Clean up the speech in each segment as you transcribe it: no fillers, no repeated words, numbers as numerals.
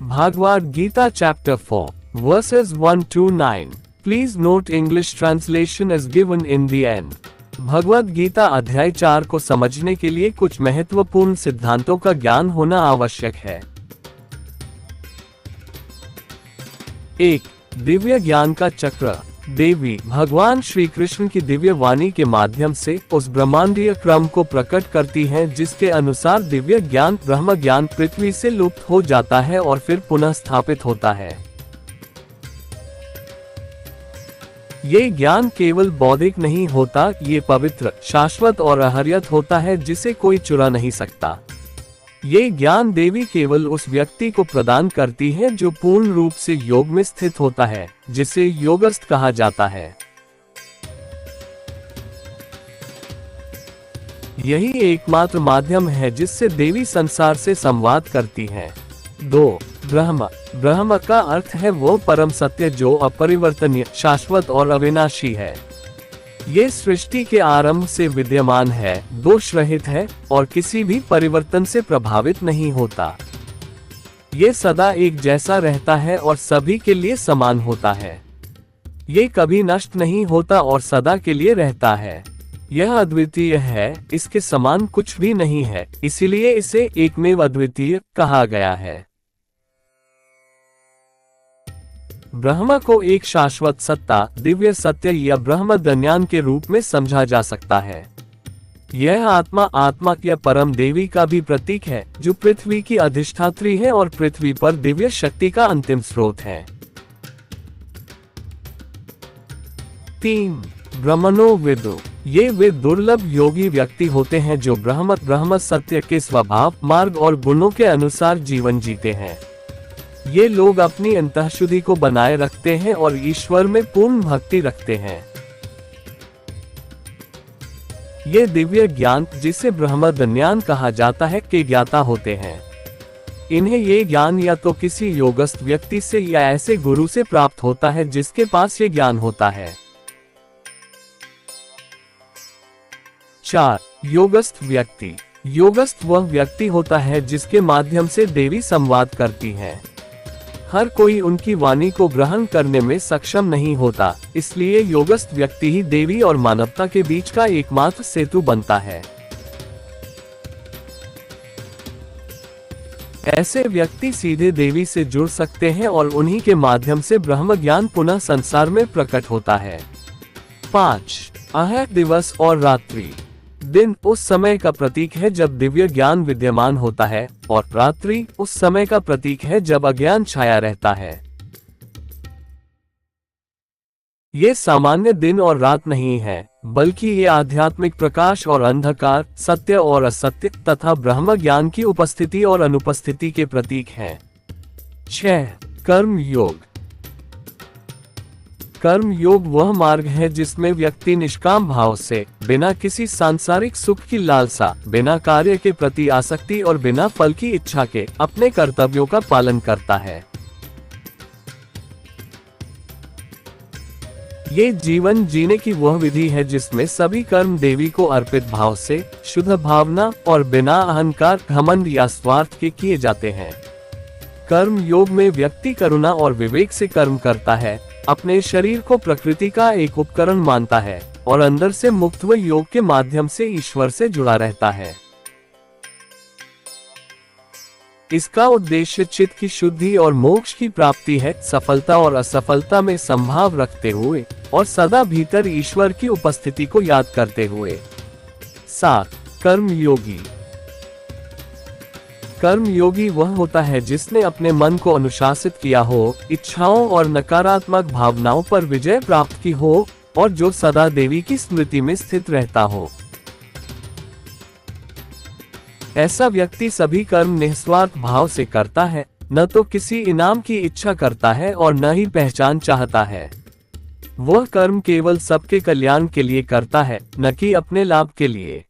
Bhagavad Gita chapter 4, verses 1 to 9. Please note English translation is given in the end. Bhagavad Gita अध्याय 4 को समझने के लिए कुछ महत्वपूर्ण सिद्धांतों का ज्ञान होना आवश्यक है। 1. दिव्य ज्ञान का चक्र। देवी भगवान श्री कृष्ण की दिव्य वाणी के माध्यम से उस ब्रह्मांडीय क्रम को प्रकट करती हैं जिसके अनुसार दिव्य ज्ञान ब्रह्म ज्ञान पृथ्वी से लुप्त हो जाता है और फिर पुनः स्थापित होता है। ये ज्ञान केवल बौद्धिक नहीं होता, ये पवित्र, शाश्वत और अहर्यत होता है जिसे कोई चुरा नहीं सकता। ये ज्ञान देवी केवल उस व्यक्ति को प्रदान करती है जो पूर्ण रूप से योग में स्थित होता है, जिसे योगस्थ कहा जाता है। यही एकमात्र माध्यम है जिससे देवी संसार से संवाद करती हैं। 2. ब्रह्म। ब्रह्म का अर्थ है वो परम सत्य जो अपरिवर्तनीय, शाश्वत और अविनाशी है। ये सृष्टि के आरंभ से विद्यमान है, दोष रहित है और किसी भी परिवर्तन से प्रभावित नहीं होता। ये सदा एक जैसा रहता है और सभी के लिए समान होता है। ये कभी नष्ट नहीं होता और सदा के लिए रहता है। यह अद्वितीय है, इसके समान कुछ भी नहीं है, इसीलिए इसे एकमेव अद्वितीय कहा गया है। ब्रह्म को एक शाश्वत सत्ता, दिव्य सत्य या ब्रह्म ज्ञान के रूप में समझा जा सकता है। यह आत्मा या परम देवी का भी प्रतीक है, जो पृथ्वी की अधिष्ठात्री है और पृथ्वी पर दिव्य शक्ति का अंतिम स्रोत है। 3. ब्रह्मणो विदु। ये वे दुर्लभ योगी व्यक्ति होते हैं जो ब्रह्म सत्य के स्वभाव, मार्ग और गुणों के अनुसार जीवन जीते हैं। ये लोग अपनी अंतःशुद्धि को बनाए रखते हैं और ईश्वर में पूर्ण भक्ति रखते हैं। ये दिव्य ज्ञान, जिसे ब्रह्म ज्ञान कहा जाता है, के ज्ञाता होते हैं। इन्हें ये ज्ञान या तो किसी योगस्थ व्यक्ति से या ऐसे गुरु से प्राप्त होता है जिसके पास ये ज्ञान होता है। 4. योगस्थ व्यक्ति। योगस्थ वह व्यक्ति होता है जिसके माध्यम से देवी संवाद करती हैं। हर कोई उनकी वाणी को ग्रहण करने में सक्षम नहीं होता, इसलिए योगस्थ व्यक्ति ही देवी और मानवता के बीच का एकमात्र सेतु बनता है। ऐसे व्यक्ति सीधे देवी से जुड़ सकते हैं और उन्हीं के माध्यम से ब्रह्म ज्ञान पुनः संसार में प्रकट होता है। 5. अहर दिवस और रात्रि। दिन उस समय का प्रतीक है जब दिव्य ज्ञान विद्यमान होता है और रात्रि उस समय का प्रतीक है जब अज्ञान छाया रहता है। ये सामान्य दिन और रात नहीं है, बल्कि ये आध्यात्मिक प्रकाश और अंधकार, सत्य और असत्य तथा ब्रह्म ज्ञान की उपस्थिति और अनुपस्थिति के प्रतीक हैं। 6. कर्म योग। कर्म योग वह मार्ग है जिसमें व्यक्ति निष्काम भाव से, बिना किसी सांसारिक सुख की लालसा, बिना कार्य के प्रति आसक्ति और बिना फल की इच्छा के अपने कर्तव्यों का पालन करता है। ये जीवन जीने की वह विधि है जिसमें सभी कर्म देवी को अर्पित भाव से, शुद्ध भावना और बिना अहंकार, घमंड या स्वार्थ के किए जाते हैं। कर्म योग में व्यक्ति करुणा और विवेक से कर्म करता है, अपने शरीर को प्रकृति का एक उपकरण मानता है और अंदर से मुक्त व योग के माध्यम से ईश्वर से जुड़ा रहता है। इसका उद्देश्य चित्त की शुद्धि और मोक्ष की प्राप्ति है, सफलता और असफलता में संभाव रखते हुए और सदा भीतर ईश्वर की उपस्थिति को याद करते हुए। 7. कर्म योगी। कर्म योगी वह होता है जिसने अपने मन को अनुशासित किया हो, इच्छाओं और नकारात्मक भावनाओं पर विजय प्राप्त की हो और जो सदा देवी की स्मृति में स्थित रहता हो। ऐसा व्यक्ति सभी कर्म निस्वार्थ भाव से करता है, न तो किसी इनाम की इच्छा करता है और न ही पहचान चाहता है। वह कर्म केवल सबके कल्याण के लिए करता है, न कि अपने लाभ के लिए।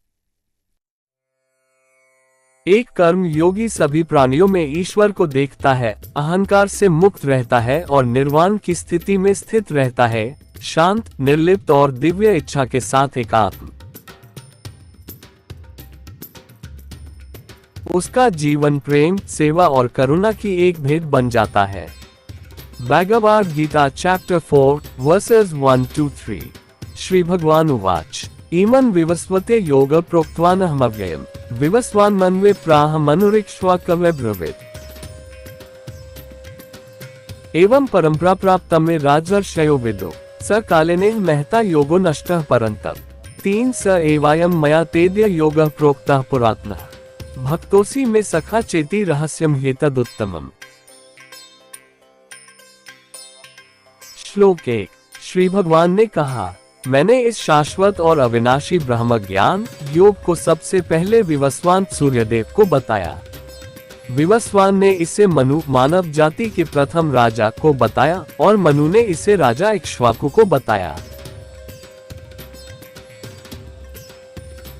एक कर्म योगी सभी प्राणियों में ईश्वर को देखता है, अहंकार से मुक्त रहता है और निर्वाण की स्थिति में स्थित रहता है, शांत, निर्लिप्त और दिव्य इच्छा के साथ एकात्म। उसका जीवन प्रेम, सेवा और करुणा की एक भेंट बन जाता है। Bhagavad Gita chapter 4 verses 1-3। श्री भगवान उवाच इमं विवस्वते योग प्रोक्तवानहमव्ययम् विवस्वान् मन्वे प्राह मनुरिक्ष्वा कवे ब्रवीत्। एवं परंपरा प्राप्त में राजर्षयो विदो स कालेने महता योगो नष्टः परन्तप 3 स एवायं मया तेद्य योगः प्रोक्तः पुरातनः भक्तोसी में सखा चेति रहस्यम हेतदुत्तमम्। श्लोक 1। श्री भगवान ने कहा, मैंने इस शाश्वत और अविनाशी ब्रह्म ज्ञान योग को सबसे पहले विवस्वान सूर्यदेव को बताया। विवस्वान ने इसे मनु मानव जाति के प्रथम राजा को बताया और मनु ने इसे राजा इक्ष्वाकु को बताया।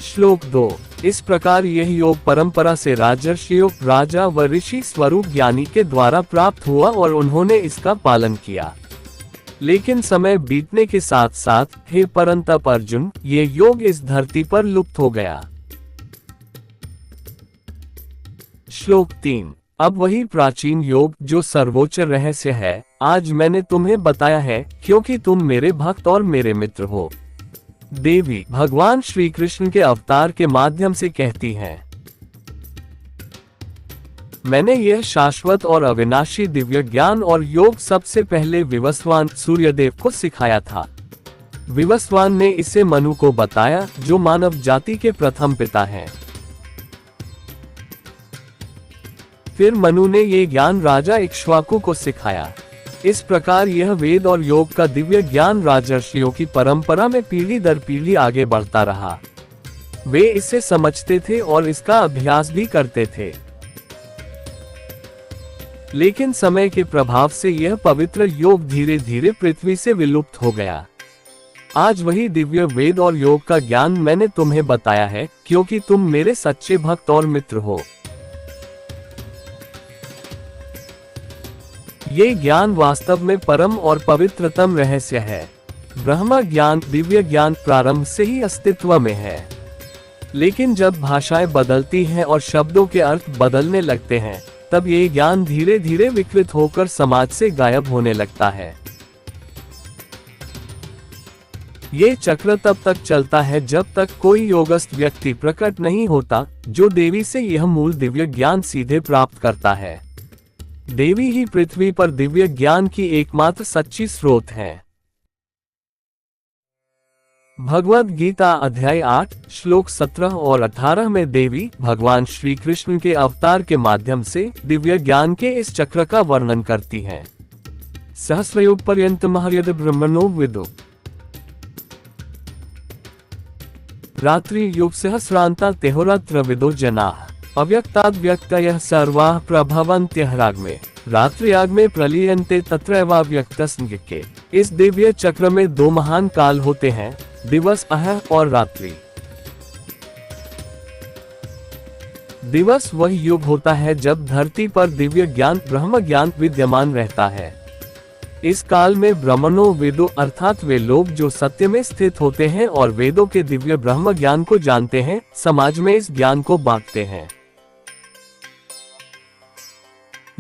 श्लोक 2। इस प्रकार यह योग परंपरा से राजर्षियों, राजा व ऋषि स्वरूप ज्ञानी के द्वारा प्राप्त हुआ और उन्होंने इसका पालन किया। लेकिन समय बीतने के साथ साथ हे परंतप अर्जुन, ये योग इस धरती पर लुप्त हो गया। श्लोक 3। अब वही प्राचीन योग जो सर्वोच्च रहस्य है, आज मैंने तुम्हें बताया है, क्योंकि तुम मेरे भक्त और मेरे मित्र हो। देवी भगवान श्री कृष्ण के अवतार के माध्यम से कहती हैं, मैंने यह शाश्वत और अविनाशी दिव्य ज्ञान और योग सबसे पहले विवस्वान सूर्यदेव को सिखाया था। विवस्वान ने इसे मनु को बताया, जो मानव जाति के प्रथम पिता हैं। फिर मनु ने ये ज्ञान राजा इक्ष्वाकु को सिखाया। इस प्रकार यह वेद और योग का दिव्य ज्ञान राजर्षियों की परंपरा में पीढ़ी दर पीढ़ी आगे बढ़ता रहा। वे इसे समझते थे और इसका अभ्यास भी करते थे। लेकिन समय के प्रभाव से यह पवित्र योग धीरे धीरे पृथ्वी से विलुप्त हो गया। आज वही दिव्य वेद और योग का ज्ञान मैंने तुम्हें बताया है, क्योंकि तुम मेरे सच्चे भक्त और मित्र हो। ये ज्ञान वास्तव में परम और पवित्रतम रहस्य है। ब्रह्म ज्ञान, दिव्य ज्ञान प्रारंभ से ही अस्तित्व में है। लेकिन जब भाषाएं बदलती हैं और शब्दों के अर्थ बदलने लगते हैं, तब ये ज्ञान धीरे धीरे विकृत होकर समाज से गायब होने लगता है। ये चक्र तब तक चलता है जब तक कोई योगस्थ व्यक्ति प्रकट नहीं होता, जो देवी से यह मूल दिव्य ज्ञान सीधे प्राप्त करता है। देवी ही पृथ्वी पर दिव्य ज्ञान की एकमात्र सच्ची स्रोत है। भगवद गीता अध्याय 8 श्लोक 17 और 18 में देवी भगवान श्री कृष्ण के अवतार के माध्यम से दिव्य ज्ञान के इस चक्र का वर्णन करती हैं। सहस्रयुग पर्यंत महर्यद ब्रह्मणो विदु रात्रि युग सहस्रांता तेहोरात्र विदो जनाः अव्यक्ताद् व्यक्तयः सर्वाः प्रभवन्त्यः राग्मे रात्रियाग्मे प्रलीयन्ते तत्रैवाव्यक्तस्निके। इस दिव्य चक्र में दो महान काल होते हैं, दिवस अह और रात्रि। दिवस वह युग होता है जब धरती पर दिव्य ज्ञान ब्रह्म ज्ञान विद्यमान रहता है। इस काल में ब्रह्मणो वेदो अर्थात वे लोग जो सत्य में स्थित होते हैं और वेदों के दिव्य ब्रह्म ज्ञान को जानते हैं, समाज में इस ज्ञान को बांटते हैं।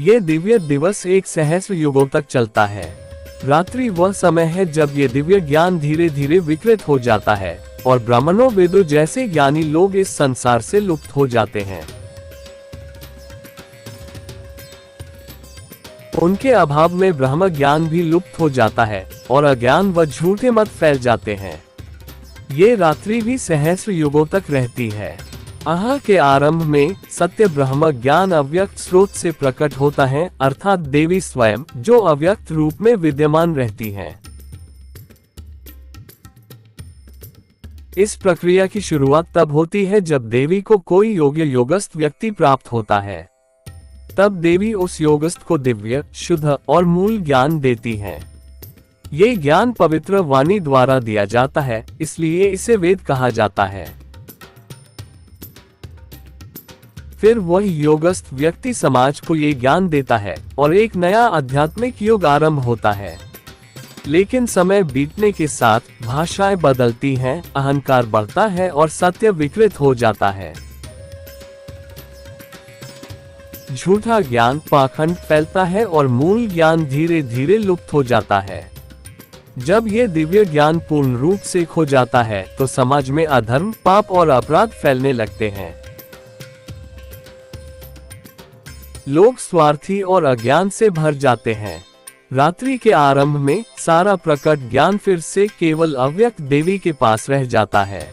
ये दिव्य दिवस एक सहस्र युगों तक चलता है। रात्रि वह समय है जब ये दिव्य ज्ञान धीरे धीरे विकृत हो जाता है और ब्राह्मणों वेदों जैसे ज्ञानी लोग इस संसार से लुप्त हो जाते हैं। उनके अभाव में ब्रह्म ज्ञान भी लुप्त हो जाता है और अज्ञान व झूठे मत फैल जाते हैं। ये रात्रि भी सहस्र युगों तक रहती है। अह के आरंभ में सत्य ब्रह्म ज्ञान अव्यक्त स्रोत से प्रकट होता है, अर्थात देवी स्वयं, जो अव्यक्त रूप में विद्यमान रहती हैं। इस प्रक्रिया की शुरुआत तब होती है जब देवी को कोई योग्य योगस्थ व्यक्ति प्राप्त होता है। तब देवी उस योगस्थ को दिव्य, शुद्ध और मूल ज्ञान देती हैं। ये ज्ञान पवित्र वाणी द्वारा दिया जाता है, इसलिए इसे वेद कहा जाता है। फिर वह योगस्थ व्यक्ति समाज को ये ज्ञान देता है और एक नया आध्यात्मिक युग आरंभ होता है। लेकिन समय बीतने के साथ भाषाएं बदलती हैं, अहंकार बढ़ता है और सत्य विकृत हो जाता है। झूठा ज्ञान पाखंड फैलता है और मूल ज्ञान धीरे धीरे लुप्त हो जाता है। जब ये दिव्य ज्ञान पूर्ण रूप से खो जाता है तो समाज में अधर्म, पाप और अपराध फैलने लगते हैं। लोग स्वार्थी और अज्ञान से भर जाते हैं। रात्रि के आरंभ में सारा प्रकट ज्ञान फिर से केवल अव्यक्त देवी के पास रह जाता है।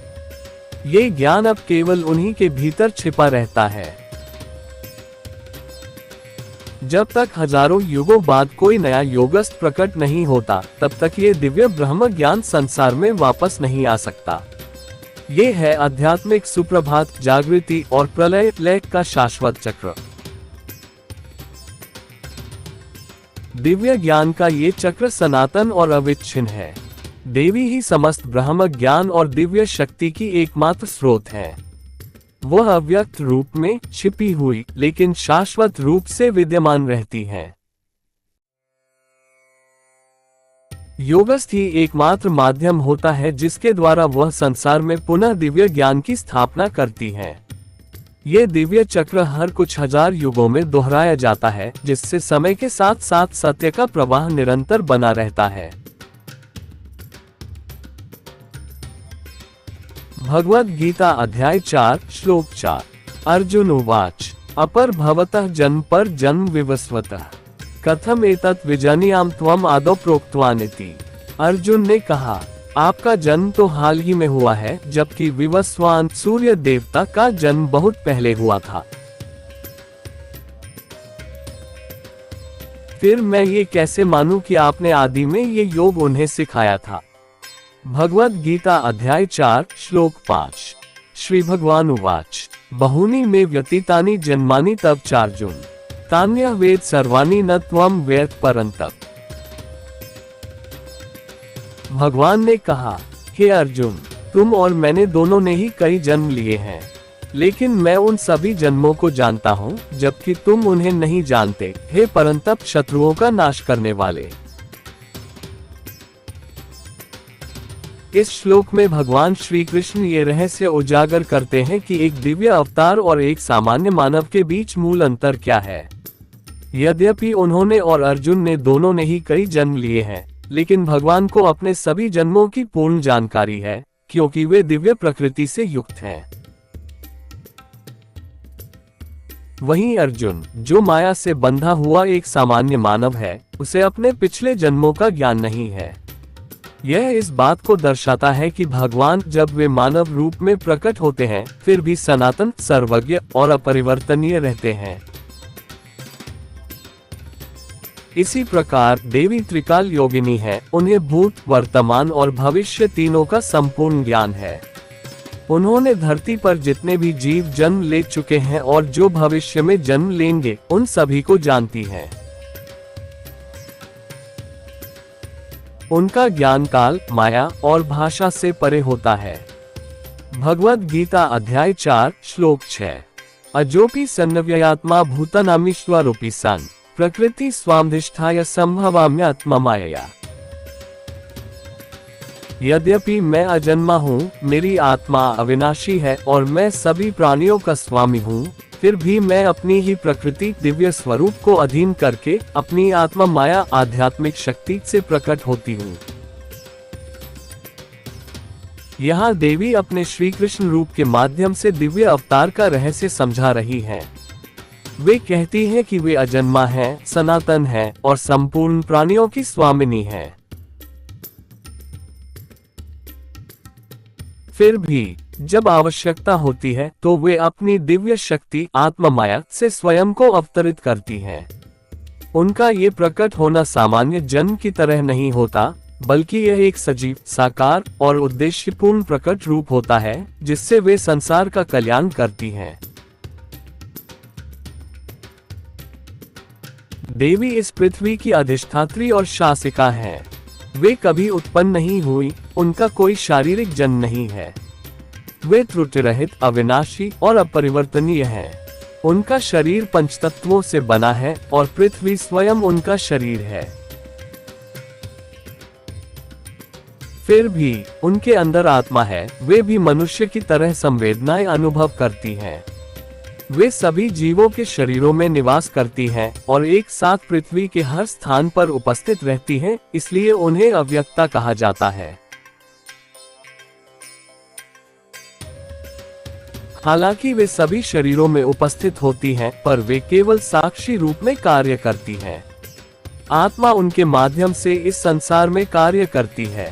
ये ज्ञान अब केवल उन्हीं के भीतर छिपा रहता है। जब तक हजारों युगों बाद कोई नया योगस्थ प्रकट नहीं होता, तब तक ये दिव्य ब्रह्म ज्ञान संसार में वापस नहीं आ सकता। ये है आध्यात्मिक सुप्रभात, जागृति और प्रलय लय का शाश्वत चक्र। दिव्य ज्ञान का ये चक्र सनातन और अविच्छिन्न है। देवी ही समस्त ब्रह्म ज्ञान और दिव्य शक्ति की एकमात्र स्रोत है। वह अव्यक्त रूप में छिपी हुई लेकिन शाश्वत रूप से विद्यमान रहती है। योगस्थ ही एकमात्र माध्यम होता है जिसके द्वारा वह संसार में पुनः दिव्य ज्ञान की स्थापना करती है। ये दिव्य चक्र हर कुछ हजार युगों में दोहराया जाता है, जिससे समय के साथ साथ सत्य का प्रवाह निरंतर बना रहता है। भगवद गीता अध्याय 4 श्लोक 4। अर्जुन उवाच अपर भवतः जन्म पर जन्म विवस्वतः कथम एतत् विजानीयाम त्वम आदौ प्रोक्तवानिति। अर्जुन ने कहा, आपका जन्म तो हाल ही में हुआ है, जबकि विवस्वान सूर्य देवता का जन्म बहुत पहले हुआ था। फिर मैं ये कैसे मानूं कि आपने आदि में ये योग उन्हें सिखाया था। भगवद गीता अध्याय 4 श्लोक 5। श्री भगवान उवाच बहूनि मे व्यतीतानि जन्मानि तव चार्जुन तान्यः वेद सर्वाणि न त्वं वेद परन्तप। भगवान ने कहा, हे अर्जुन, तुम और मैंने दोनों ने ही कई जन्म लिए हैं, लेकिन मैं उन सभी जन्मों को जानता हूँ, जबकि तुम उन्हें नहीं जानते, हे परंतप शत्रुओं का नाश करने वाले। इस श्लोक में भगवान श्री कृष्ण ये रहस्य उजागर करते हैं कि एक दिव्य अवतार और एक सामान्य मानव के बीच मूल अंतर क्या है। यद्यपि उन्होंने और अर्जुन ने दोनों ने ही कई जन्म लिए हैं, लेकिन भगवान को अपने सभी जन्मों की पूर्ण जानकारी है, क्योंकि वे दिव्य प्रकृति से युक्त हैं। वहीं अर्जुन, जो माया से बंधा हुआ एक सामान्य मानव है, उसे अपने पिछले जन्मों का ज्ञान नहीं है। यह इस बात को दर्शाता है कि भगवान जब वे मानव रूप में प्रकट होते हैं, फिर भी सनातन, सर्वज्ञ और अपरिवर्तनीय रहते हैं। इसी प्रकार देवी त्रिकाल योगिनी है, उन्हें भूत, वर्तमान और भविष्य तीनों का संपूर्ण ज्ञान है। उन्होंने धरती पर जितने भी जीव जन्म ले चुके हैं और जो भविष्य में जन्म लेंगे, उन सभी को जानती हैं। उनका ज्ञान काल, माया और भाषा से परे होता है। भगवद गीता अध्याय 4 श्लोक 6। अजोपि सन्नव्ययात्मा भूतनामीश्वरूपी सन प्रकृति स्वामधिष्ठाय संभवाम्यात्ममायया। यद्यपि मैं अजन्मा हूँ, मेरी आत्मा अविनाशी है और मैं सभी प्राणियों का स्वामी हूँ, फिर भी मैं अपनी ही प्रकृति दिव्य स्वरूप को अधीन करके अपनी आत्मा माया आध्यात्मिक शक्ति से प्रकट होती हूँ। यहाँ देवी अपने श्री कृष्ण रूप के माध्यम से दिव्य अवतार का रहस्य समझा रही हैं। वे कहती हैं कि वे अजन्मा हैं, सनातन हैं और संपूर्ण प्राणियों की स्वामिनी हैं। फिर भी जब आवश्यकता होती है तो वे अपनी दिव्य शक्ति आत्मा माया से स्वयं को अवतरित करती हैं। उनका ये प्रकट होना सामान्य जन्म की तरह नहीं होता, बल्कि यह एक सजीव, साकार और उद्देश्यपूर्ण प्रकट रूप होता है, जिससे वे संसार का कल्याण करती हैं। देवी इस पृथ्वी की अधिष्ठात्री और शासिका हैं। वे कभी उत्पन्न नहीं हुई, उनका कोई शारीरिक जन्म नहीं है। वे त्रुटि रहित, अविनाशी और अपरिवर्तनीय हैं। उनका शरीर पंचतत्वों से बना है और पृथ्वी स्वयं उनका शरीर है। फिर भी उनके अंदर आत्मा है, वे भी मनुष्य की तरह संवेदनाएं अनुभव करती हैं। वे सभी जीवों के शरीरों में निवास करती हैं और एक साथ पृथ्वी के हर स्थान पर उपस्थित रहती हैं, इसलिए उन्हें अव्यक्ता कहा जाता है। हालांकि वे सभी शरीरों में उपस्थित होती हैं, पर वे केवल साक्षी रूप में कार्य करती हैं। आत्मा उनके माध्यम से इस संसार में कार्य करती है।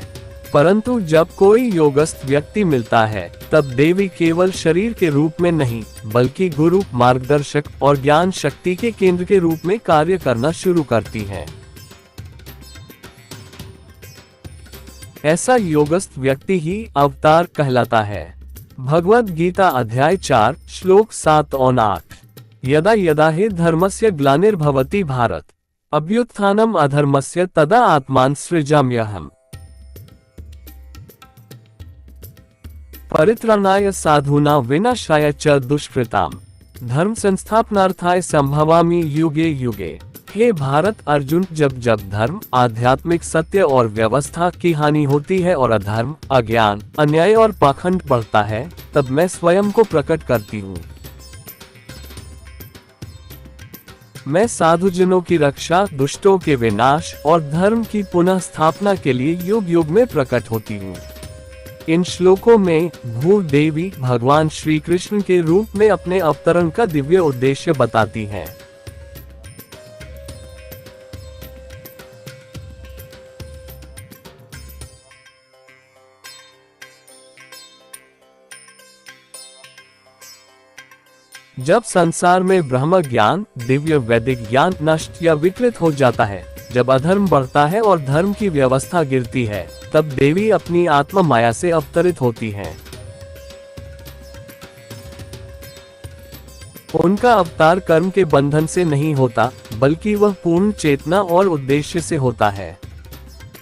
परंतु जब कोई योगस्थ व्यक्ति मिलता है, तब देवी केवल शरीर के रूप में नहीं, बल्कि गुरु, मार्गदर्शक और ज्ञान शक्ति के केंद्र के रूप में कार्य करना शुरू करती हैं। ऐसा योगस्थ व्यक्ति ही अवतार कहलाता है। भगवद गीता अध्याय 4 श्लोक 7 और 8। यदा यदा हि धर्मस्य ग्लानिर्भवति भारत अभ्युत्थानम् अधर्मस्य तदा आत्मान सृजाम्यहम् परित्राणाय साधूनां विनाशाय च दुष्कृताम् धर्म संस्थापनार्थाय संभवामि युगे युगे। हे भारत अर्जुन, जब जब धर्म, आध्यात्मिक सत्य और व्यवस्था की हानि होती है और अधर्म, अज्ञान, अन्याय और पाखंड बढ़ता है, तब मैं स्वयं को प्रकट करती हूँ। मैं साधुजनों की रक्षा, दुष्टों के विनाश और धर्म की पुनः स्थापना के लिए युग युग में प्रकट होती हूँ। इन श्लोकों में भूदेवी भगवान श्री कृष्ण के रूप में अपने अवतरण का दिव्य उद्देश्य बताती हैं। जब संसार में ब्रह्म ज्ञान, दिव्य वैदिक ज्ञान नष्ट या विकृत हो जाता है, जब अधर्म बढ़ता है और धर्म की व्यवस्था गिरती है, तब देवी अपनी आत्मा माया से अवतरित होती हैं। उनका अवतार कर्म के बंधन से नहीं होता, बल्कि वह पूर्ण चेतना और उद्देश्य से होता है।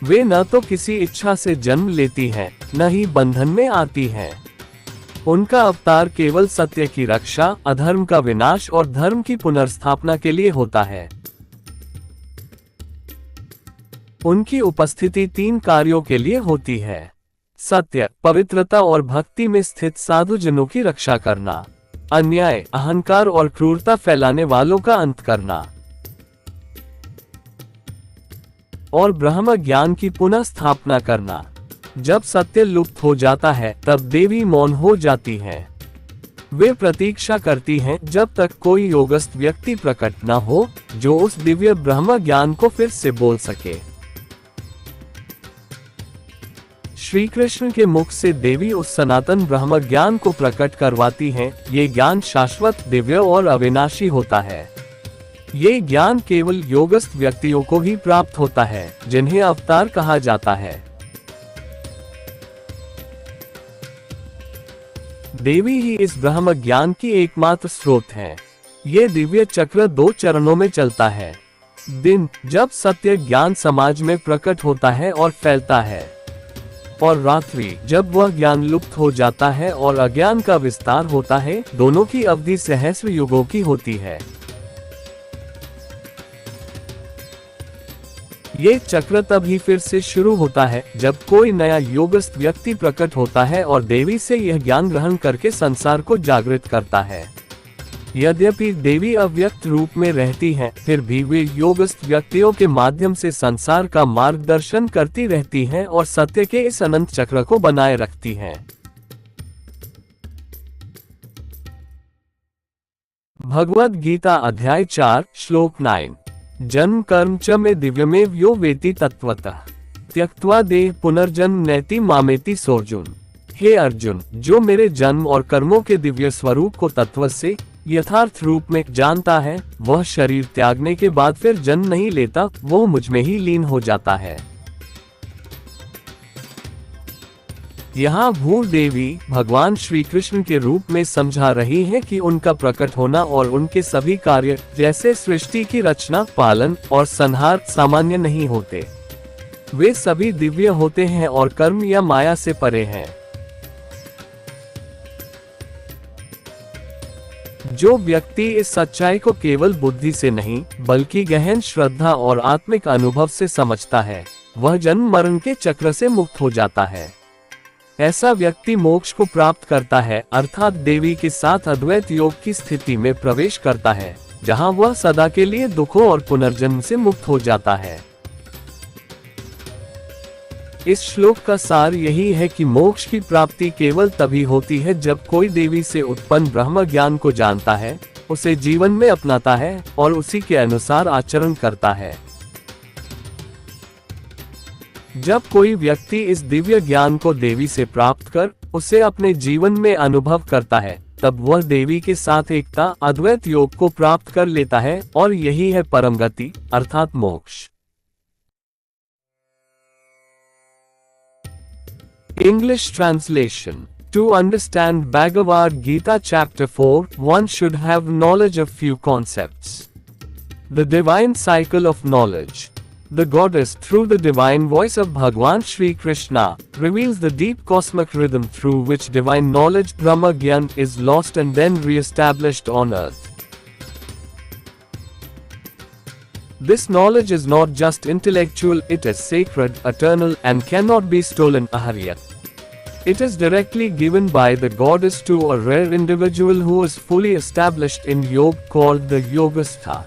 वे न तो किसी इच्छा से जन्म लेती हैं, न ही बंधन में आती हैं। उनका अवतार केवल सत्य की रक्षा, अधर्म का विनाश और धर्म की पुनर्स्थापना के लिए होता है। उनकी उपस्थिति 3 कार्यों के लिए होती है। सत्य, पवित्रता और भक्ति में स्थित साधुजनों की रक्षा करना, अन्याय, अहंकार और क्रूरता फैलाने वालों का अंत करना, और ब्रह्म ज्ञान की पुनः स्थापना करना। जब सत्य लुप्त हो जाता है, तब देवी मौन हो जाती हैं। वे प्रतीक्षा करती हैं जब तक कोई योगस्थ व्यक्ति प्रकट न हो, जो उस दिव्य ब्रह्म ज्ञान को फिर से बोल सके। श्री कृष्ण के मुख से देवी उस सनातन ब्रह्म ज्ञान को प्रकट करवाती हैं। ये ज्ञान शाश्वत, दिव्य और अविनाशी होता है। ये ज्ञान केवल योगस्थ व्यक्तियों को ही प्राप्त होता है, जिन्हें अवतार कहा जाता है। देवी ही इस ब्रह्म ज्ञान की एकमात्र स्रोत है। ये दिव्य चक्र 2 चरणों में चलता है। दिन, जब सत्य ज्ञान समाज में प्रकट होता है और फैलता है, और रात्रि, जब वह ज्ञान लुप्त हो जाता है और अज्ञान का विस्तार होता है। दोनों की अवधि सहस्र युगों की होती है। ये चक्र तभी फिर से शुरू होता है जब कोई नया योगस्थ व्यक्ति प्रकट होता है और देवी से यह ज्ञान ग्रहण करके संसार को जागृत करता है। यद्यपि देवी अव्यक्त रूप में रहती हैं, फिर भी वे योगस्थ व्यक्तियों के माध्यम से संसार का मार्गदर्शन करती रहती हैं और सत्य के इस अनंत चक्र को बनाए रखती हैं। भगवद गीता अध्याय 4 श्लोक 9। जन्म कर्म च मे दिव्यमेव यो वेति तत्वतः त्यक्त्वा देह पुनर्जन्म नैति मामेति सोऽर्जुन। हे अर्जुन, जो मेरे जन्म और कर्मों के दिव्य स्वरूप को तत्व से यथार्थ रूप में जानता है, वह शरीर त्यागने के बाद फिर जन्म नहीं लेता, वो मुझ में ही लीन हो जाता है। यहाँ भूदेवी भगवान श्री कृष्ण के रूप में समझा रही है कि उनका प्रकट होना और उनके सभी कार्य, जैसे सृष्टि की रचना, पालन और संहार, सामान्य नहीं होते। वे सभी दिव्य होते हैं और कर्म या माया से परे हैं। जो व्यक्ति इस सच्चाई को केवल बुद्धि से नहीं, बल्कि गहन श्रद्धा और आत्मिक अनुभव से समझता है, वह जन्म मरण के चक्र से मुक्त हो जाता है। ऐसा व्यक्ति मोक्ष को प्राप्त करता है, अर्थात देवी के साथ अद्वैत योग की स्थिति में प्रवेश करता है, जहां वह सदा के लिए दुखों और पुनर्जन्म से मुक्त हो जाता है। इस श्लोक का सार यही है कि मोक्ष की प्राप्ति केवल तभी होती है जब कोई देवी से उत्पन्न ब्रह्म ज्ञान को जानता है, उसे जीवन में अपनाता है और उसी के अनुसार आचरण करता है। जब कोई व्यक्ति इस दिव्य ज्ञान को देवी से प्राप्त कर उसे अपने जीवन में अनुभव करता है, तब वह देवी के साथ एकता अद्वैत योग को प्राप्त कर लेता है और यही है परम गति अर्थात मोक्ष। English translation. To understand Bhagavad Gita chapter 4, one should have knowledge of few concepts. The divine cycle of knowledge. The goddess, through the divine voice of Bhagwan Shri Krishna, reveals the deep cosmic rhythm through which divine knowledge Brahma Gyan is lost and then re-established on earth. This knowledge is not just intellectual, it is sacred, eternal, and cannot be stolen. Aharyat. It is directly given by the goddess to a rare individual who is fully established in yoga, called the Yogastha.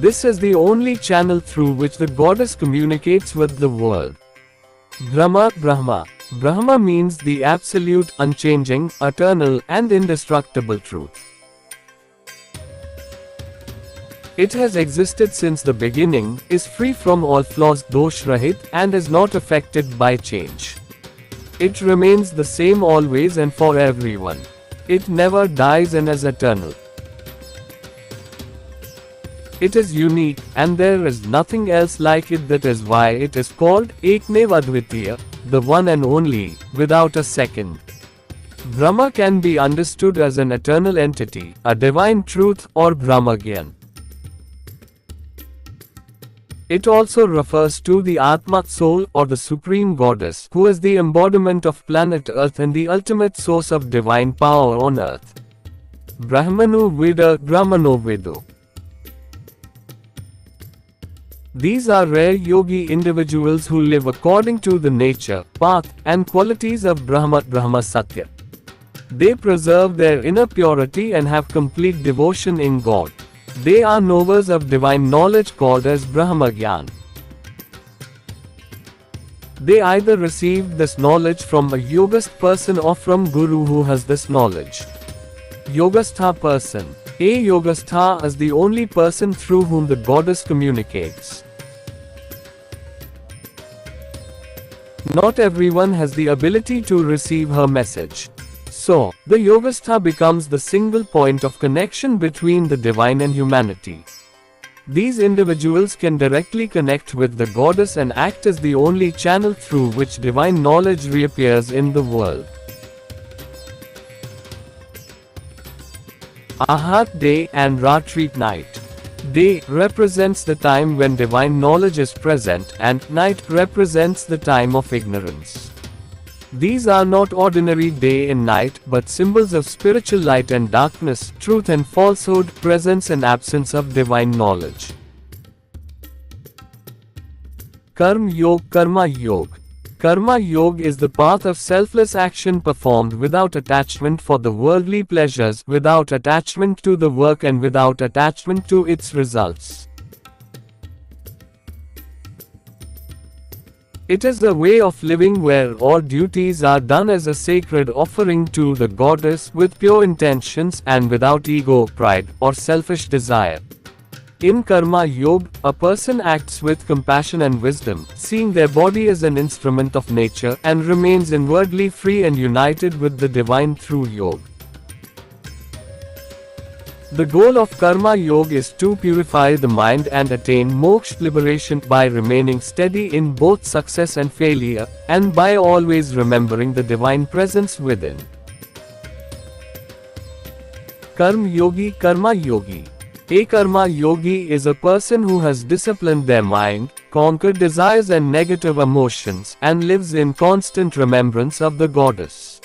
This is the only channel through which the goddess communicates with the world. Brahma means the absolute, unchanging, eternal, and indestructible truth. It has existed since the beginning, is free from all flaws, dosh-rahit, and is not affected by change. It remains the same always and for everyone. It never dies and is eternal. It is unique, and there is nothing else like it. That is why it is called Ekmev Advitiya, the one and only, without a second. Brahma can be understood as an eternal entity, a divine truth, or Brahmagyan. It also refers to the Atma soul or the supreme goddess, who is the embodiment of planet Earth and the ultimate source of divine power on earth. Brahmano Veda, Brahmano Vedo. These are rare yogi individuals who live according to the nature, path, and qualities of Brahma Satya. They preserve their inner purity and have complete devotion in God. They are knowers of divine knowledge called as Brahmagyan. They either received this knowledge from a yogast person or from Guru who has this knowledge. Yogastha person. A Yogastha is the only person through whom the goddess communicates. Not everyone has the ability to receive her message. So, the Yogastha becomes the single point of connection between the divine and humanity. These individuals can directly connect with the goddess and act as the only channel through which divine knowledge reappears in the world. Ahat day and Ratri night. Day represents the time when divine knowledge is present, and night represents the time of ignorance. These are not ordinary day and night, but symbols of spiritual light and darkness, truth and falsehood, presence and absence of divine knowledge. Karma Yoga. Karma Yoga is the path of selfless action performed without attachment for the worldly pleasures, without attachment to the work and without attachment to its results. It is the way of living where all duties are done as a sacred offering to the goddess with pure intentions and without ego, pride, or selfish desire. In Karma Yoga, a person acts with compassion and wisdom, seeing their body as an instrument of nature, and remains inwardly free and united with the divine through yoga. The goal of Karma Yoga is to purify the mind and attain moksha liberation by remaining steady in both success and failure, and by always remembering the divine presence within. Karma Yogi. A Karma Yogi is a person who has disciplined their mind, conquered desires and negative emotions, and lives in constant remembrance of the goddess.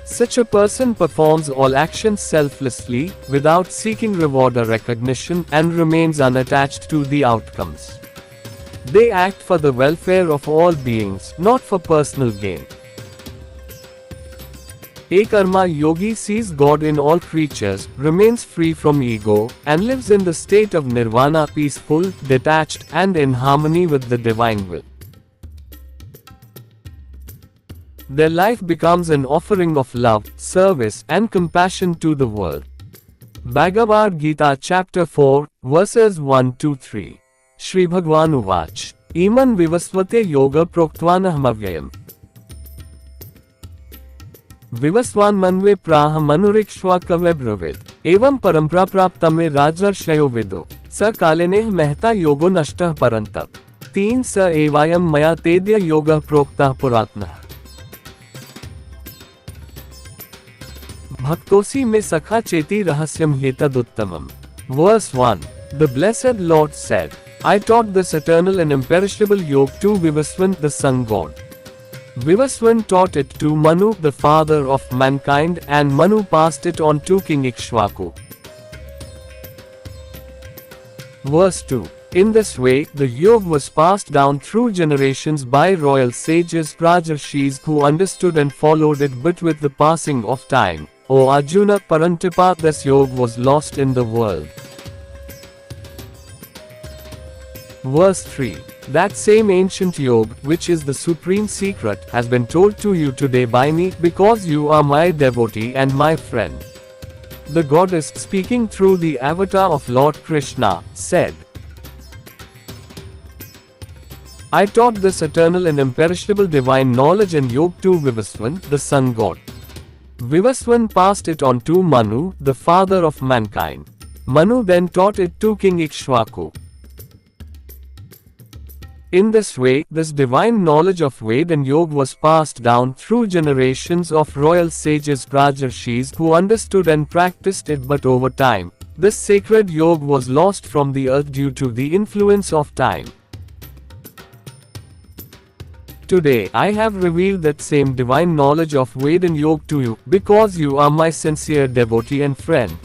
Such a person performs all actions selflessly, without seeking reward or recognition, and remains unattached to the outcomes. They act for the welfare of all beings, not for personal gain. A karma yogi sees God in all creatures, remains free from ego, and lives in the state of nirvana, peaceful, detached, and in harmony with the divine will. Their life becomes an offering of love, service, and compassion to the world. Bhagavad Gita chapter 4, verses 1-3. Shri Bhagwan Uvach. Iman vivasvate yoga proktvanahamavyayam. Vivasvan मनवे प्राह मनुरिक्ष्वा कवे ब्रवीत एवं परंपरा प्राप्त में राजर्षयो विदो स कालेने महता योगो नष्टः परंतप 3 स एवायम मया तेद्य योगः प्रोक्तः पुरातनः। भक्तोसी में सखा चेति रहस्यम हेतदुत्तमम्। Verse 1. The blessed Lord said, I taught this eternal and imperishable yoga to Vivaswan, the sun god. Vivaswan taught it to Manu, the father of mankind, and Manu passed it on to King Ikshvaku. Verse 2. In this way, the yoga was passed down through generations by royal sages, Rajarshis, who understood and followed it, but with the passing of time, O Arjuna, Parantipa, this yoga was lost in the world. Verse 3. That same ancient yoga, which is the supreme secret, has been told to you today by me, because you are my devotee and my friend. The goddess, speaking through the avatar of Lord Krishna, said, I taught this eternal and imperishable divine knowledge and yoga to Vivaswan, the sun god. Vivaswan passed it on to Manu, the father of mankind. Manu then taught it to King Ikshvaku. In this way, this divine knowledge of Ved and Yoga was passed down through generations of royal sages, Rajarshis, who understood and practiced it, but over time, this sacred Yoga was lost from the earth due to the influence of time. Today, I have revealed that same divine knowledge of Ved and Yoga to you, because you are my sincere devotee and friend.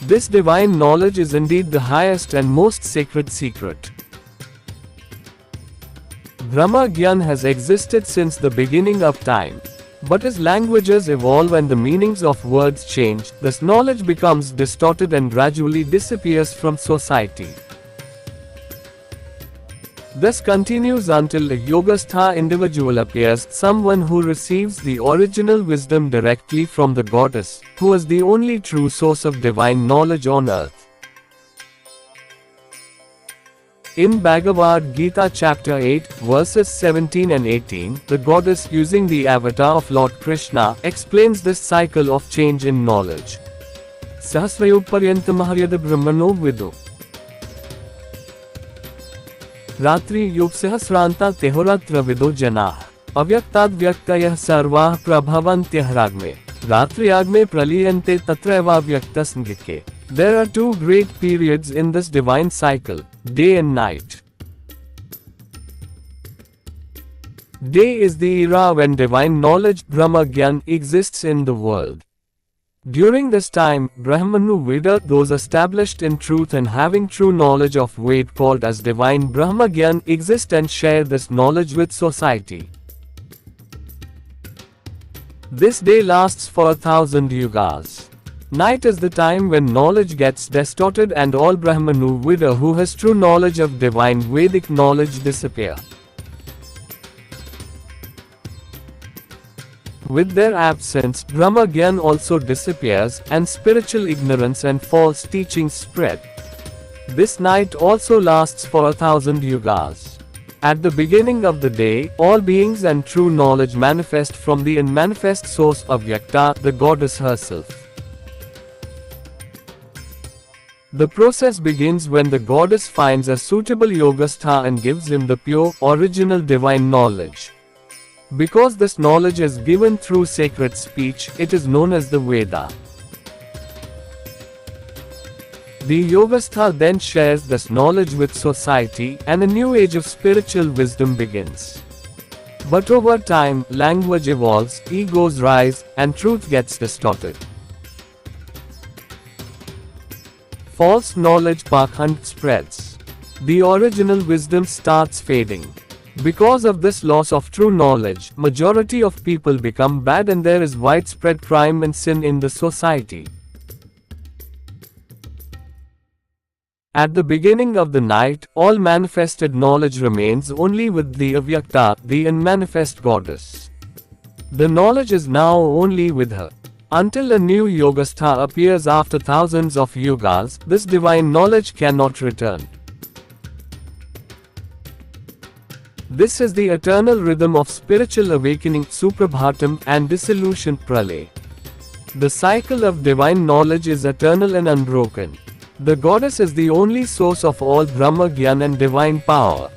This divine knowledge is indeed the highest and most sacred secret. Brahma Gyan has existed since the beginning of time. But as languages evolve and the meanings of words change, this knowledge becomes distorted and gradually disappears from society. This continues until a yogastha individual appears, someone who receives the original wisdom directly from the goddess, who is the only true source of divine knowledge on earth. In Bhagavad Gita chapter 8, verses 17 and 18, the goddess, using the avatar of Lord Krishna, explains this cycle of change in knowledge. Sahasrayog paryantamahayada brahmano vido. Ratri yog sahasranta tehoratra vido janah. Avyaktad vyaktayah sarvah prabhavantyah ragme. Ratri agme praliyante tatreva vyaktasngike. There are two great periods in this divine cycle, day and night. Day is the era when divine knowledge, Brahma Gyan, exists in the world. During this time, Brahmanu Veda, those established in truth and having true knowledge of Ved called as divine Brahma Gyan, exist and share this knowledge with society. This day lasts for 1,000 yugas. Night is the time when knowledge gets distorted and all Brahmanu Veda who has true knowledge of divine Vedic knowledge disappear. With their absence, Brahma Gyan also disappears, and spiritual ignorance and false teachings spread. This night also lasts for 1,000 yugas. At the beginning of the day, all beings and true knowledge manifest from the unmanifest source of Avyakta, the goddess herself. The process begins when the goddess finds a suitable yogastha and gives him the pure, original divine knowledge. Because this knowledge is given through sacred speech, it is known as the Veda. The yogastha then shares this knowledge with society, and a new age of spiritual wisdom begins. But over time, language evolves, egos rise, and truth gets distorted. False knowledge pakhand spreads. the original wisdom starts fading. Because of this loss of true knowledge, majority of people become bad and there is widespread crime and sin in the society. At the beginning of the night, all manifested knowledge remains only with the Avyakta, the unmanifest goddess. The knowledge is now only with her. Until a new Yogastha appears after thousands of yugas, this divine knowledge cannot return. This is the eternal rhythm of spiritual awakening, Suprabhatam, and dissolution, Pralay. The cycle of divine knowledge is eternal and unbroken. The goddess is the only source of all Brahma Gyan and divine power.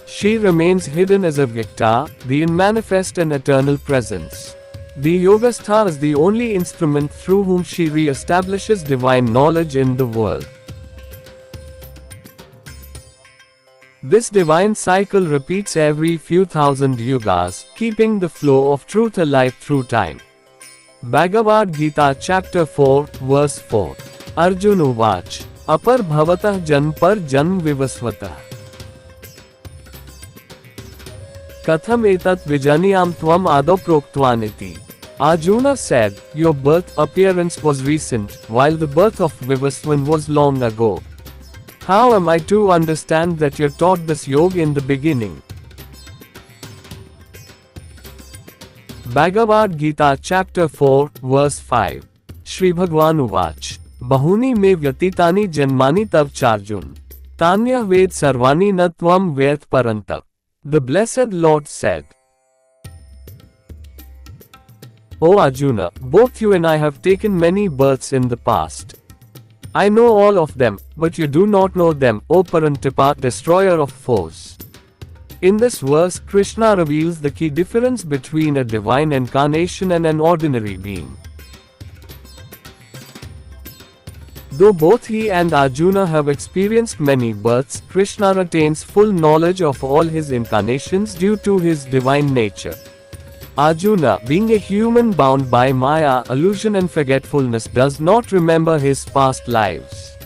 She remains hidden as Avyakta, the unmanifest and eternal presence. The Yogastha is the only instrument through whom she re-establishes divine knowledge in the world. This divine cycle repeats every few thousand yugas, keeping the flow of truth alive through time. Bhagavad Gita chapter 4, verse 4. Arjun Uvach. Apar bhavatah janm par janm vivasvatah. Katham etat vijaniyam tvam ado proktvaniti. Arjuna said, your birth appearance was recent, while the birth of Vivaswan was long ago. How am I to understand that you taught this yoga in the beginning? Bhagavad Gita chapter 4, verse 5. Shri Bhagwan Uvach. Bahuni me vyatitani janmani tav charjun. Tanya ved sarvani na tvam ved parantak. The blessed Lord said, O Arjuna, both you and I have taken many births in the past. I know all of them, but you do not know them, O Parantapa, destroyer of foes. In this verse, Krishna reveals the key difference between a divine incarnation and an ordinary being. Though both he and Arjuna have experienced many births, Krishna retains full knowledge of all his incarnations due to his divine nature. Arjuna, being a human bound by Maya, illusion and forgetfulness, does not remember his past lives.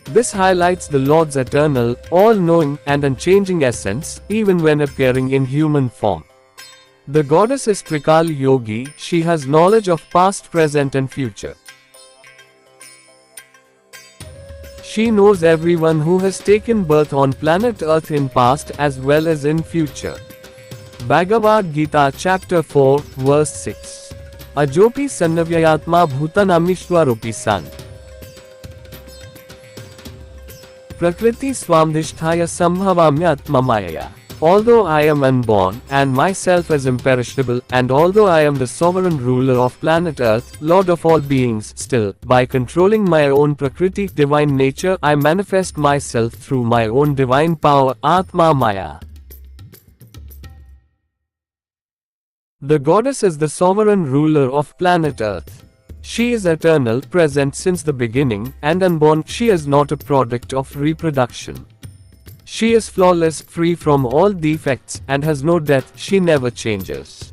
This highlights the Lord's eternal, all-knowing, and unchanging essence, even when appearing in human form. The goddess is Trikal Yogi, she has knowledge of past, present and future. She knows everyone who has taken birth on planet Earth in past as well as in future. Bhagavad Gita chapter 4, verse 6. Ajopi sannavyayatma bhutanamishwarupi san. Prakriti swamdhisthaya sambhavamyatma maya. Although I am unborn, and myself is imperishable, and although I am the sovereign ruler of planet Earth, Lord of all beings, still, by controlling my own Prakriti, divine nature, I manifest myself through my own divine power, Atma Maya. The goddess is the sovereign ruler of planet Earth. She is eternal, present since the beginning, and unborn. She is not a product of reproduction. She is flawless, free from all defects, and has no death. She never changes.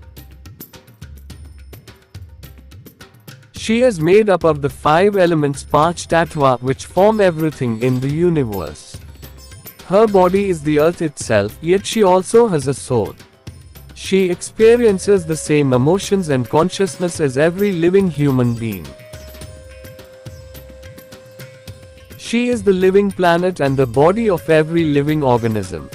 She is made up of the 5 elements Panch Tattva, which form everything in the universe. Her body is the earth itself, yet she also has a soul. She experiences the same emotions and consciousness as every living human being. She is the living planet and the body of every living organism.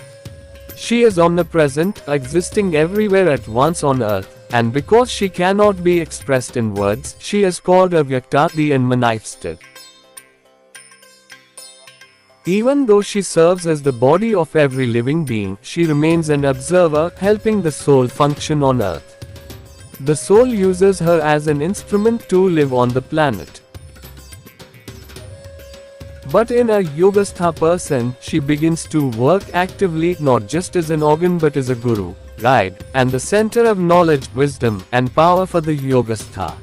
She is omnipresent, existing everywhere at once on earth, and because she cannot be expressed in words, she is called Avyakta, the unmanifested. Even though she serves as the body of every living being, she remains an observer, helping the soul function on earth. The soul uses her as an instrument to live on the planet. But in a Yogastha person, she begins to work actively, not just as an organ but as a guru, guide, and the center of knowledge, wisdom, and power for the Yogastha.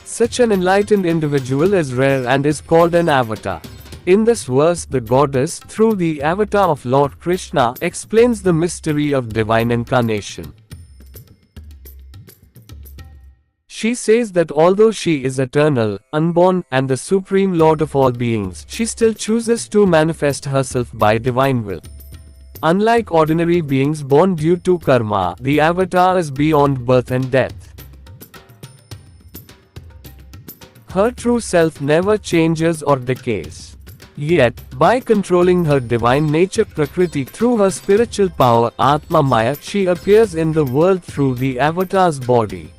Such an enlightened individual is rare and is called an avatar. In this verse, the goddess, through the avatar of Lord Krishna, explains the mystery of divine incarnation. She says that although she is eternal, unborn, and the supreme lord of all beings, she still chooses to manifest herself by divine will. Unlike ordinary beings born due to karma, the avatar is beyond birth and death. Her true self never changes or decays. Yet, by controlling her divine nature Prakriti through her spiritual power Atma Maya, she appears in the world through the avatar's body.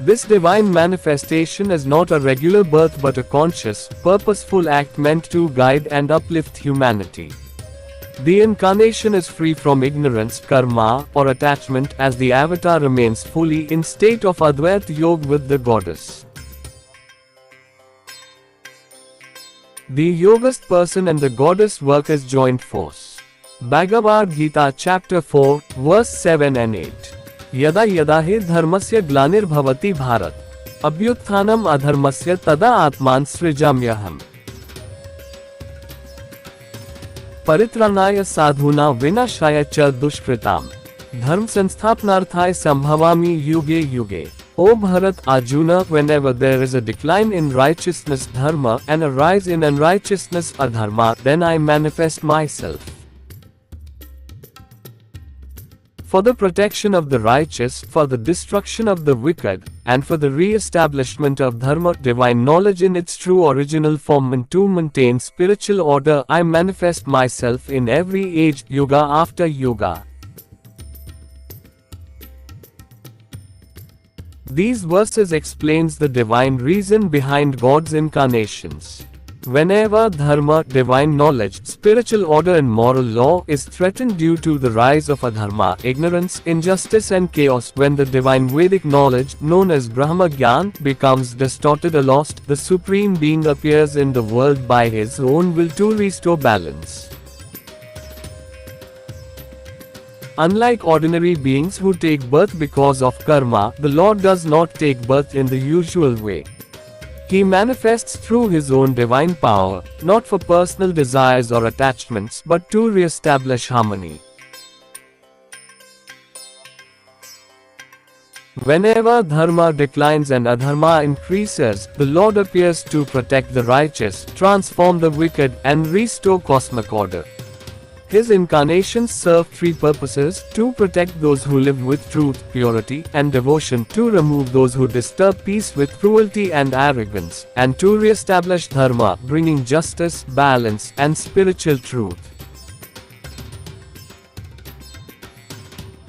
This divine manifestation is not a regular birth but a conscious, purposeful act meant to guide and uplift humanity. The incarnation is free from ignorance, karma, or attachment as the avatar remains fully in state of Advaita Yoga with the goddess. The yogist person and the goddess work as joint force. Bhagavad Gita chapter 4, verse 7 and 8. यदा यदा हि धर्मस्य ग्लानिर्भवति भारत अभ्युत्थानम् अधर्मस्य तदा आत्मानं सृजाम्यहम् परित्राणाय साधूनां विनाशाय च दुष्कृताम् धर्म संस्थापनार्थाय संभवामि युगे युगे. O Bharat Arjuna, whenever there is a decline in righteousness dharma and a rise in unrighteousness adharma, then I manifest myself. For the protection of the righteous, for the destruction of the wicked, and for the re-establishment of dharma, divine knowledge in its true original form, and to maintain spiritual order, I manifest myself in every age, yuga after yuga. These verses explains the divine reason behind God's incarnations. Whenever dharma, divine knowledge, spiritual order and moral law is threatened due to the rise of adharma, ignorance, injustice and chaos, when the divine Vedic knowledge, known as Brahma Gyan, becomes distorted or lost, the Supreme Being appears in the world by His own will to restore balance. Unlike ordinary beings who take birth because of karma, the Lord does not take birth in the usual way. He manifests through His own divine power, not for personal desires or attachments, but to re-establish harmony. Whenever dharma declines and adharma increases, the Lord appears to protect the righteous, transform the wicked, and restore cosmic order. His incarnations serve three purposes: to protect those who live with truth, purity, and devotion, to remove those who disturb peace with cruelty and arrogance, and to re-establish dharma, bringing justice, balance, and spiritual truth.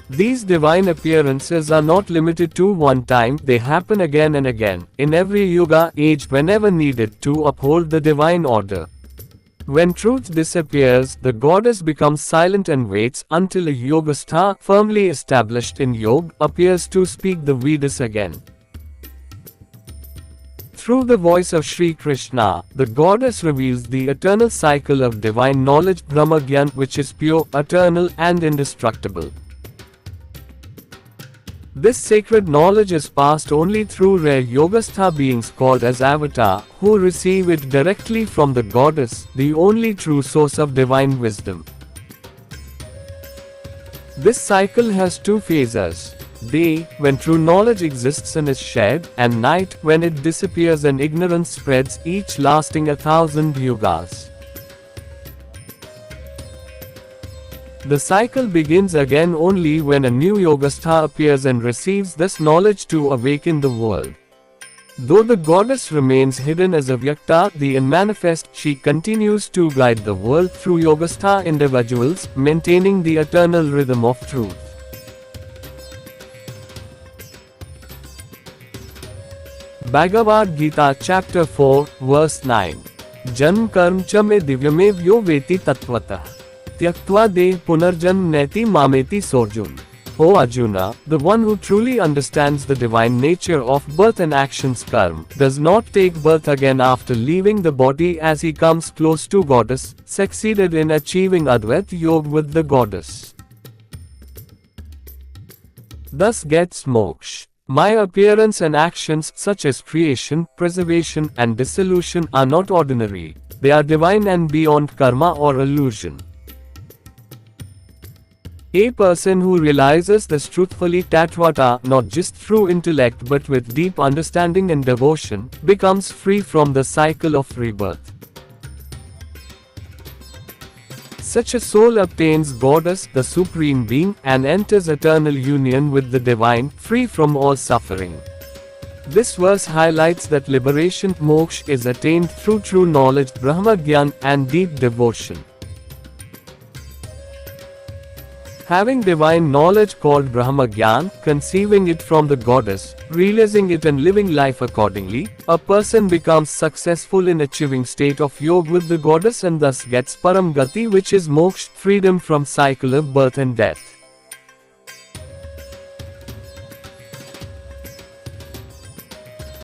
These divine appearances are not limited to one time, they happen again and again, in every yuga, age, whenever needed, to uphold the divine order. When truth disappears, the goddess becomes silent and waits until a yogastha, firmly established in yoga, appears to speak the Vedas again. Through the voice of Sri Krishna, the goddess reveals the eternal cycle of divine knowledge, Brahmagyan, which is pure, eternal, and indestructible. This sacred knowledge is passed only through rare yogastha beings called as avatar, who receive it directly from the goddess, the only true source of divine wisdom. This cycle has two phases: day, when true knowledge exists and is shared, and night, when it disappears and ignorance spreads, each lasting 1,000 yugas. The cycle begins again only when a new yogastha appears and receives this knowledge to awaken the world. Though the goddess remains hidden as Avyakta, the unmanifest, she continues to guide the world through yogastha individuals, maintaining the eternal rhythm of truth. Bhagavad Gita chapter 4, verse 9. Janm karm cha me divyamev yo veti tatvatah. Tyaktva de punarjanm neti mameti sorjun. O Arjuna, the one who truly understands the divine nature of birth and actions karma, does not take birth again after leaving the body as he comes close to goddess, succeeded in achieving Advaita Yoga with the goddess. Thus gets moksha. My appearance and actions such as creation, preservation, and dissolution are not ordinary, they are divine and beyond karma or illusion. A person who realizes this truthfully Tatvata, not just through intellect but with deep understanding and devotion, becomes free from the cycle of rebirth. Such a soul obtains Goddess, the Supreme Being, and enters eternal union with the Divine, free from all suffering. This verse highlights that liberation, moksha, is attained through true knowledge, Brahma Gyan, and deep devotion. Having divine knowledge called Brahma Gyan, conceiving it from the Goddess, realizing it and living life accordingly, a person becomes successful in achieving state of yoga with the Goddess and thus gets Param Gati, which is moksha, freedom from cycle of birth and death.